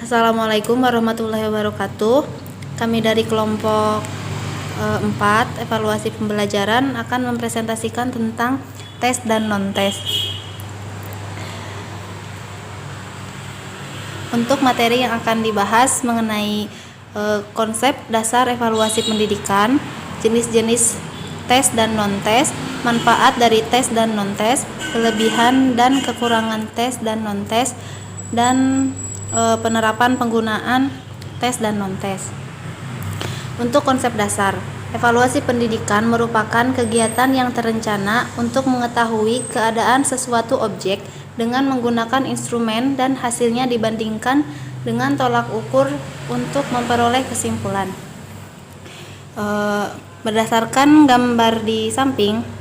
Assalamualaikum warahmatullahi wabarakatuh. Kami dari kelompok 4 evaluasi pembelajaran akan mempresentasikan tentang tes dan non-tes. Untuk materi yang akan dibahas mengenai konsep dasar evaluasi pendidikan, jenis-jenis tes dan non-tes, manfaat dari tes dan non-tes, kelebihan dan kekurangan tes dan non-tes, dan penerapan penggunaan tes dan non-tes. Untuk konsep dasar, evaluasi pendidikan merupakan kegiatan yang terencana untuk mengetahui keadaan sesuatu objek dengan menggunakan instrumen dan hasilnya dibandingkan dengan tolak ukur untuk memperoleh kesimpulan. Berdasarkan gambar di samping,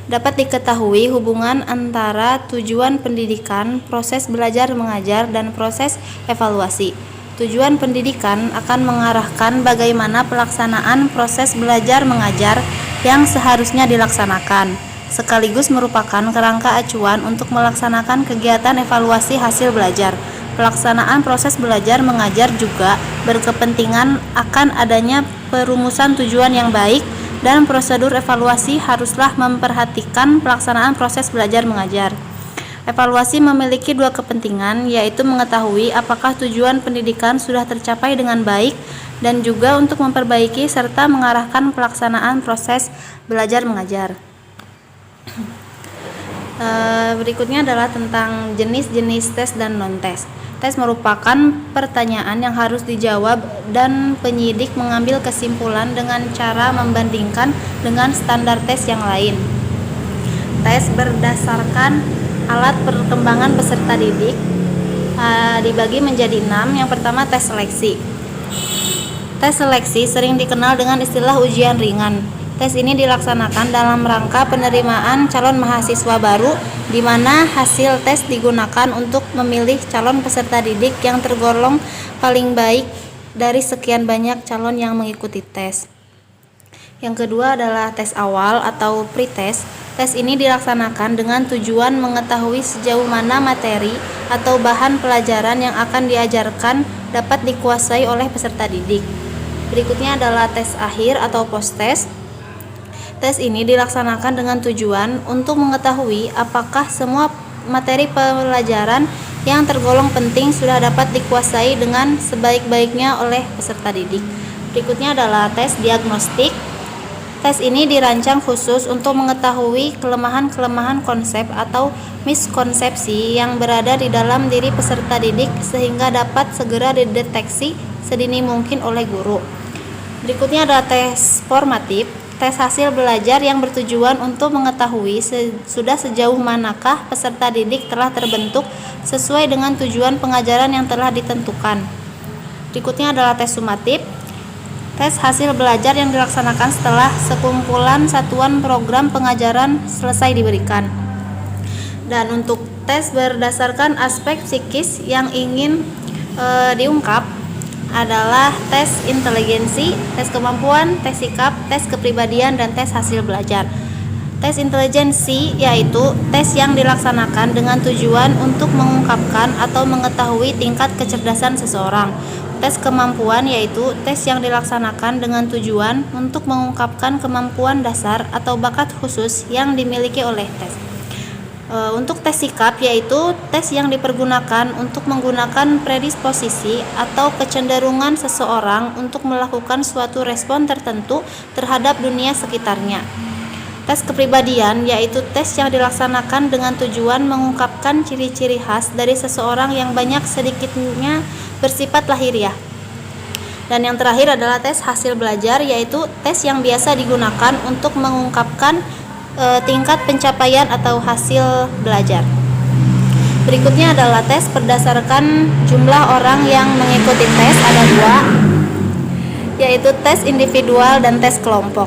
dapat diketahui hubungan antara tujuan pendidikan, proses belajar mengajar, dan proses evaluasi. Tujuan pendidikan akan mengarahkan bagaimana pelaksanaan proses belajar mengajar yang seharusnya dilaksanakan, sekaligus merupakan kerangka acuan untuk melaksanakan kegiatan evaluasi hasil belajar. Pelaksanaan proses belajar mengajar juga berkepentingan akan adanya perumusan tujuan yang baik, dan prosedur evaluasi haruslah memperhatikan pelaksanaan proses belajar mengajar. Evaluasi memiliki dua kepentingan, yaitu mengetahui apakah tujuan pendidikan sudah tercapai dengan baik dan juga untuk memperbaiki serta mengarahkan pelaksanaan proses belajar mengajar. Berikutnya adalah tentang jenis-jenis tes dan non-tes. Tes merupakan pertanyaan yang harus dijawab dan penyidik mengambil kesimpulan dengan cara membandingkan dengan standar tes yang lain. Tes berdasarkan alat perkembangan peserta didik dibagi menjadi 6. Yang pertama, tes seleksi. Tes seleksi sering dikenal dengan istilah ujian ringan. Tes ini dilaksanakan dalam rangka penerimaan calon mahasiswa baru, di mana hasil tes digunakan untuk memilih calon peserta didik yang tergolong paling baik dari sekian banyak calon yang mengikuti tes. Yang kedua adalah tes awal atau pretest. Tes ini dilaksanakan dengan tujuan mengetahui sejauh mana materi atau bahan pelajaran yang akan diajarkan dapat dikuasai oleh peserta didik. Berikutnya adalah tes akhir atau post-test. Tes ini dilaksanakan dengan tujuan untuk mengetahui apakah semua materi pelajaran yang tergolong penting sudah dapat dikuasai dengan sebaik-baiknya oleh peserta didik. Berikutnya adalah tes diagnostik. Tes ini dirancang khusus untuk mengetahui kelemahan-kelemahan konsep atau miskonsepsi yang berada di dalam diri peserta didik sehingga dapat segera dideteksi sedini mungkin oleh guru. Berikutnya adalah tes formatif. Tes hasil belajar yang bertujuan untuk mengetahui sudah sejauh manakah peserta didik telah terbentuk sesuai dengan tujuan pengajaran yang telah ditentukan. Berikutnya adalah tes sumatif. Tes hasil belajar yang dilaksanakan setelah sekumpulan satuan program pengajaran selesai diberikan. Dan untuk tes berdasarkan aspek psikis yang ingin diungkap adalah tes inteligensi, tes kemampuan, tes sikap, tes kepribadian, dan tes hasil belajar. Tes inteligensi yaitu tes yang dilaksanakan dengan tujuan untuk mengungkapkan atau mengetahui tingkat kecerdasan seseorang. Tes kemampuan yaitu tes yang dilaksanakan dengan tujuan untuk mengungkapkan kemampuan dasar atau bakat khusus yang dimiliki oleh tes. Untuk tes sikap yaitu tes yang dipergunakan untuk menggunakan predisposisi atau kecenderungan seseorang untuk melakukan suatu respon tertentu terhadap dunia sekitarnya. Tes kepribadian yaitu tes yang dilaksanakan dengan tujuan mengungkapkan ciri-ciri khas dari seseorang yang banyak sedikitnya bersifat lahiriah. Dan yang terakhir adalah tes hasil belajar yaitu tes yang biasa digunakan untuk mengungkapkan tingkat pencapaian atau hasil belajar. Berikutnya adalah tes berdasarkan jumlah orang yang mengikuti tes, ada 2, yaitu tes individual dan tes kelompok.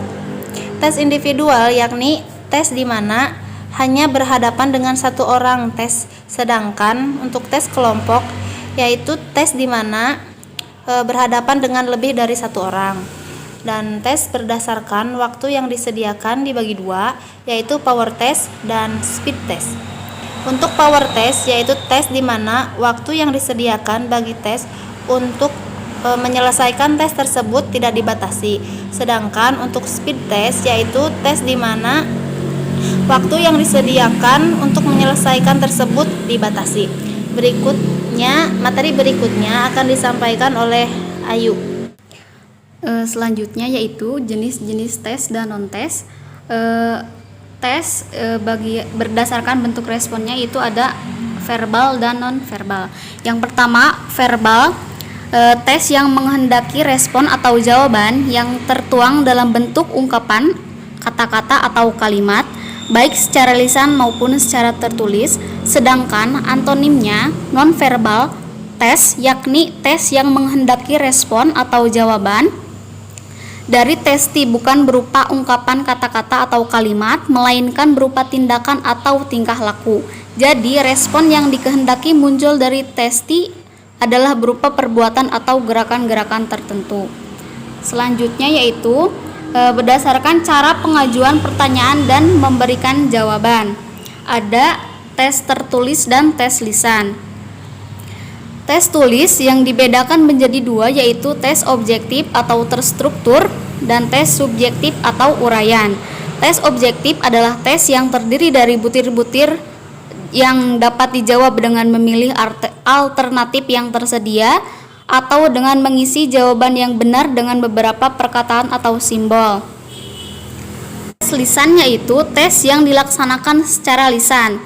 Tes individual yakni tes di mana hanya berhadapan dengan satu orang tes, sedangkan untuk tes kelompok yaitu tes di mana berhadapan dengan lebih dari satu orang. Dan tes berdasarkan waktu yang disediakan dibagi 2, yaitu power test dan speed test. Untuk power test, yaitu tes di mana waktu yang disediakan bagi tes untuk menyelesaikan tes tersebut tidak dibatasi. Sedangkan untuk speed test, yaitu tes di mana waktu yang disediakan untuk menyelesaikan tersebut dibatasi. Materi berikutnya akan disampaikan oleh Ayu. Selanjutnya yaitu jenis-jenis tes dan non-tes. Tes berdasarkan bentuk responnya itu ada verbal dan non-verbal. Yang pertama, verbal, tes yang menghendaki respon atau jawaban yang tertuang dalam bentuk ungkapan, kata-kata atau kalimat, baik secara lisan maupun secara tertulis. Sedangkan antonimnya non-verbal tes, yakni tes yang menghendaki respon atau jawaban dari testi bukan berupa ungkapan, kata-kata atau kalimat, melainkan berupa tindakan atau tingkah laku. Jadi respon yang dikehendaki muncul dari testi adalah berupa perbuatan atau gerakan-gerakan tertentu. Selanjutnya yaitu berdasarkan cara pengajuan pertanyaan dan memberikan jawaban. Ada tes tertulis dan tes lisan. Tes tulis yang dibedakan menjadi dua, yaitu tes objektif atau terstruktur dan tes subjektif atau uraian. Tes objektif adalah tes yang terdiri dari butir-butir yang dapat dijawab dengan memilih alternatif yang tersedia atau dengan mengisi jawaban yang benar dengan beberapa perkataan atau simbol. Tes lisan yaitu tes yang dilaksanakan secara lisan.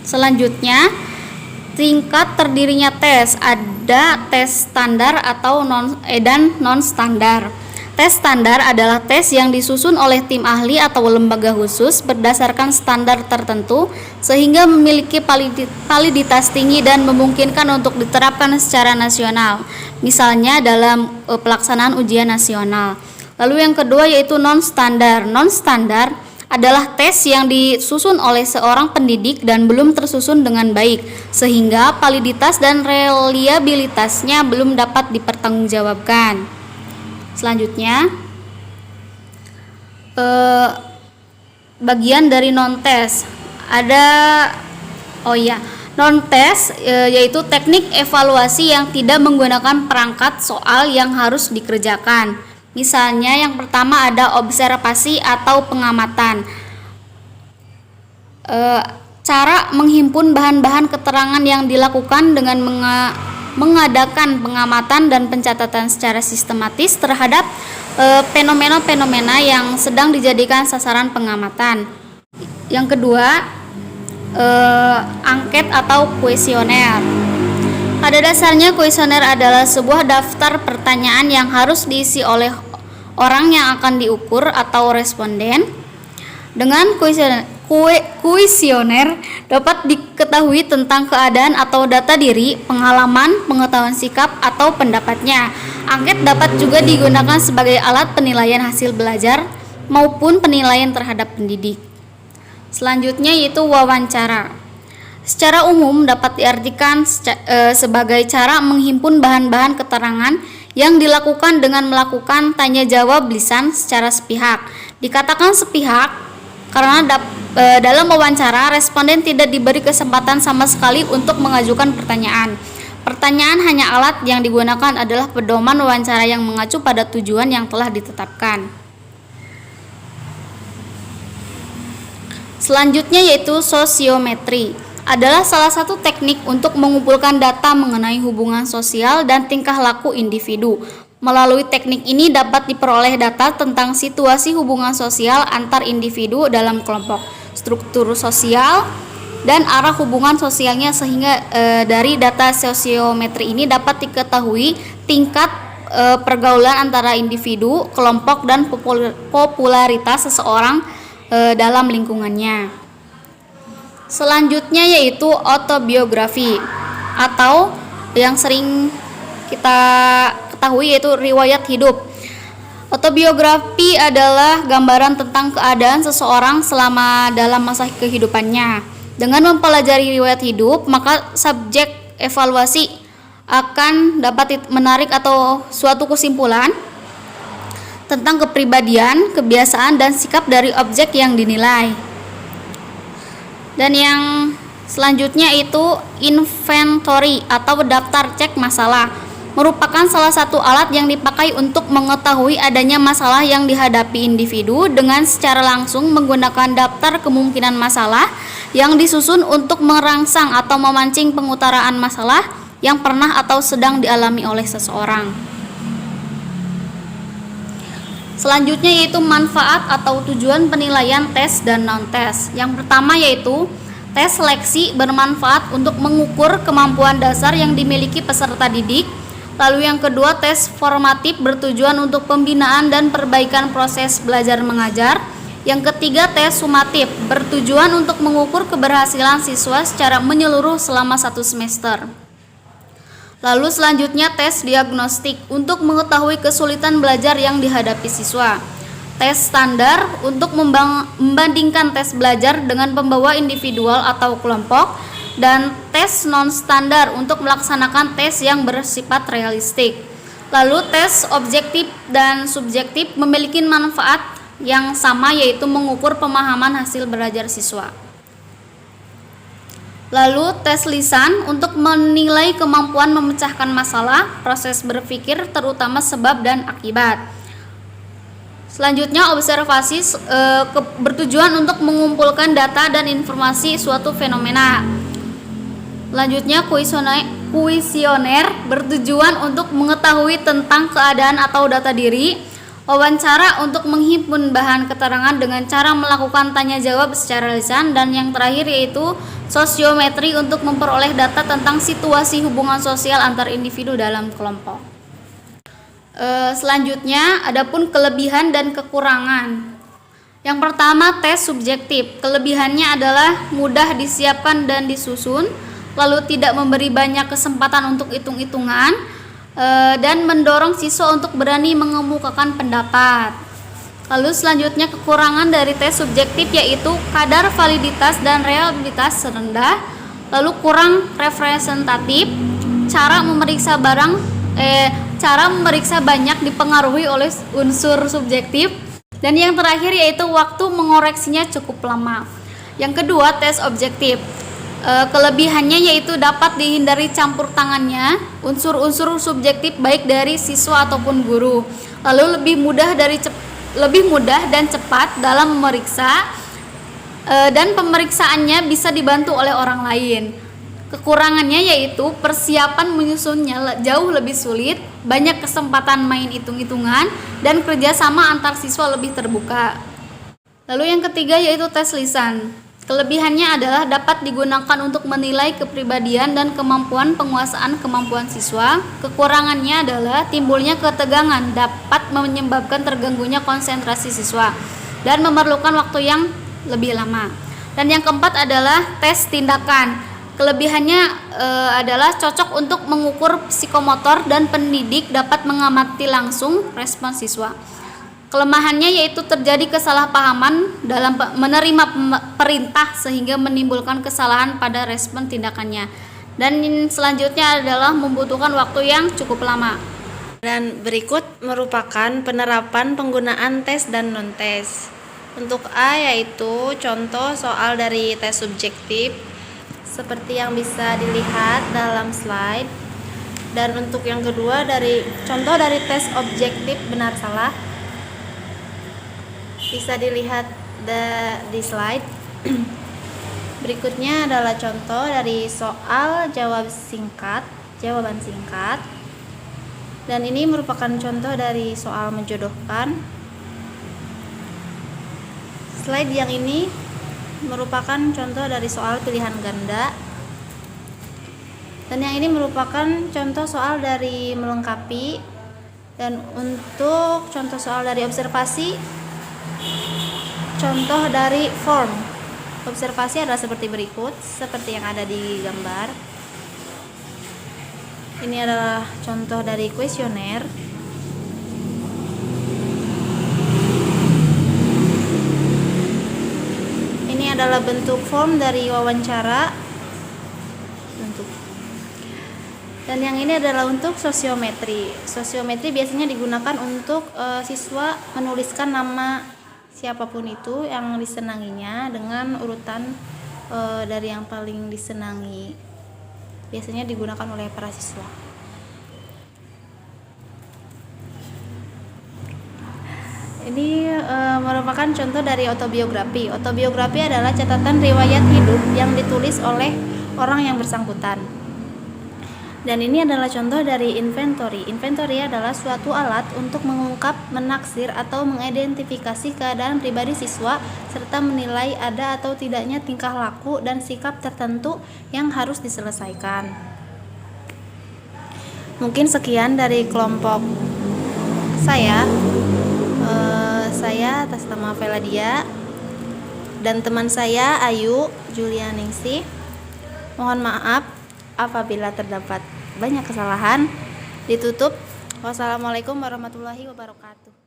Selanjutnya, tingkat terdirinya tes, ada tes standar atau non standar. Tes standar adalah tes yang disusun oleh tim ahli atau lembaga khusus berdasarkan standar tertentu sehingga memiliki validitas tinggi dan memungkinkan untuk diterapkan secara nasional, misalnya dalam pelaksanaan ujian nasional. Lalu yang kedua yaitu non standar. Non standar adalah tes yang disusun oleh seorang pendidik dan belum tersusun dengan baik, sehingga validitas dan reliabilitasnya belum dapat dipertanggungjawabkan. Selanjutnya, bagian dari non-tes non-tes yaitu teknik evaluasi yang tidak menggunakan perangkat soal yang harus dikerjakan. Misalnya yang pertama ada observasi atau pengamatan. Cara menghimpun bahan-bahan keterangan yang dilakukan dengan mengadakan pengamatan dan pencatatan secara sistematis terhadap fenomena-fenomena yang sedang dijadikan sasaran pengamatan. Yang kedua, angket atau kuesioner. Pada dasarnya kuesioner adalah sebuah daftar pertanyaan yang harus diisi oleh orang yang akan diukur atau responden. Dengan kuesioner dapat diketahui tentang keadaan atau data diri, pengalaman, pengetahuan sikap, atau pendapatnya. Angket dapat juga digunakan sebagai alat penilaian hasil belajar maupun penilaian terhadap pendidik. Selanjutnya yaitu wawancara. Secara umum dapat diartikan sebagai cara menghimpun bahan-bahan keterangan yang dilakukan dengan melakukan tanya jawab lisan secara sepihak. Dikatakan sepihak karena dalam wawancara responden tidak diberi kesempatan sama sekali untuk mengajukan pertanyaan. Pertanyaan hanya alat yang digunakan adalah pedoman wawancara yang mengacu pada tujuan yang telah ditetapkan. Selanjutnya yaitu sosiometri. Adalah salah satu teknik untuk mengumpulkan data mengenai hubungan sosial dan tingkah laku individu. Melalui teknik ini dapat diperoleh data tentang situasi hubungan sosial antar individu dalam kelompok, struktur sosial, dan arah hubungan sosialnya, sehingga dari data sosiometri ini dapat diketahui tingkat pergaulan antara individu, kelompok, dan popularitas seseorang dalam lingkungannya. Selanjutnya yaitu autobiografi atau yang sering kita ketahui yaitu riwayat hidup. Autobiografi adalah gambaran tentang keadaan seseorang selama dalam masa kehidupannya. Dengan mempelajari riwayat hidup, maka subjek evaluasi akan dapat menarik atau suatu kesimpulan tentang kepribadian, kebiasaan, dan sikap dari objek yang dinilai. Dan yang selanjutnya itu inventory atau daftar cek masalah, merupakan salah satu alat yang dipakai untuk mengetahui adanya masalah yang dihadapi individu dengan secara langsung menggunakan daftar kemungkinan masalah yang disusun untuk merangsang atau memancing pengutaraan masalah yang pernah atau sedang dialami oleh seseorang. Selanjutnya yaitu manfaat atau tujuan penilaian tes dan non-tes. Yang pertama yaitu tes seleksi bermanfaat untuk mengukur kemampuan dasar yang dimiliki peserta didik. Lalu yang kedua, tes formatif bertujuan untuk pembinaan dan perbaikan proses belajar mengajar. Yang ketiga, tes sumatif bertujuan untuk mengukur keberhasilan siswa secara menyeluruh selama 1 semester. Lalu selanjutnya tes diagnostik untuk mengetahui kesulitan belajar yang dihadapi siswa. Tes standar untuk membandingkan tes belajar dengan pembawa individual atau kelompok, dan tes non standar untuk melaksanakan tes yang bersifat realistik. Lalu tes objektif dan subjektif memiliki manfaat yang sama, yaitu mengukur pemahaman hasil belajar siswa. Lalu tes lisan untuk menilai kemampuan memecahkan masalah, proses berpikir terutama sebab dan akibat. Selanjutnya observasi bertujuan untuk mengumpulkan data dan informasi suatu fenomena. Selanjutnya kuesioner bertujuan untuk mengetahui tentang keadaan atau data diri. Wawancara untuk menghimpun bahan keterangan dengan cara melakukan tanya jawab secara lisan. Dan yang terakhir yaitu sosiometri untuk memperoleh data tentang situasi hubungan sosial antar individu dalam kelompok. Selanjutnya adapun kelebihan dan kekurangan. Yang pertama, tes subjektif. Kelebihannya adalah mudah disiapkan dan disusun, lalu tidak memberi banyak kesempatan untuk hitung-hitungan, dan mendorong siswa untuk berani mengemukakan pendapat. Lalu selanjutnya kekurangan dari tes subjektif yaitu kadar validitas dan reliabilitas rendah, lalu kurang representatif, cara memeriksa banyak dipengaruhi oleh unsur subjektif, dan yang terakhir yaitu waktu mengoreksinya cukup lama. Yang kedua, tes objektif. Kelebihannya yaitu dapat dihindari campur tangannya unsur-unsur subjektif baik dari siswa ataupun guru. Lalu lebih mudah dan cepat dalam memeriksa, dan pemeriksaannya bisa dibantu oleh orang lain. Kekurangannya yaitu persiapan menyusunnya jauh lebih sulit, banyak kesempatan main hitung-hitungan, dan kerjasama antar siswa lebih terbuka. Lalu yang ketiga yaitu tes lisan. Kelebihannya adalah dapat digunakan untuk menilai kepribadian dan kemampuan penguasaan kemampuan siswa. Kekurangannya adalah timbulnya ketegangan, dapat menyebabkan terganggunya konsentrasi siswa dan memerlukan waktu yang lebih lama. Dan yang keempat adalah tes tindakan. Kelebihannya adalah cocok untuk mengukur psikomotor dan pendidik dapat mengamati langsung respon siswa. Kelemahannya yaitu terjadi kesalahpahaman dalam menerima perintah sehingga menimbulkan kesalahan pada respon tindakannya. Dan selanjutnya adalah membutuhkan waktu yang cukup lama. Dan berikut merupakan penerapan penggunaan tes dan non-tes. Untuk A yaitu contoh soal dari tes subjektif seperti yang bisa dilihat dalam slide. Dan untuk yang kedua dari contoh dari tes objektif benar salah bisa dilihat di slide. Berikutnya adalah contoh dari soal jawaban singkat. Dan ini merupakan contoh dari soal menjodohkan. Slide yang ini merupakan contoh dari soal pilihan ganda. Dan yang ini merupakan contoh soal dari melengkapi. Dan untuk contoh soal dari observasi, contoh dari form observasi adalah seperti berikut, seperti yang ada di gambar. Ini adalah contoh dari kuesioner. Ini adalah bentuk form dari wawancara. Dan yang ini adalah untuk sosiometri. Sosiometri biasanya digunakan untuk siswa menuliskan nama siapapun itu yang disenanginya dengan urutan dari yang paling disenangi biasanya digunakan oleh para siswa. Ini merupakan contoh dari autobiografi. Autobiografi adalah catatan riwayat hidup yang ditulis oleh orang yang bersangkutan. Dan ini adalah contoh dari inventory. Inventory adalah suatu alat untuk mengungkap, menaksir, atau mengidentifikasi keadaan pribadi siswa serta menilai ada atau tidaknya tingkah laku dan sikap tertentu yang harus diselesaikan. Mungkin sekian dari kelompok saya. Saya atas nama Veladia dan teman saya Ayu Julianingsih. Mohon maaf apabila terdapat banyak kesalahan. Ditutup. Wassalamualaikum warahmatullahi wabarakatuh.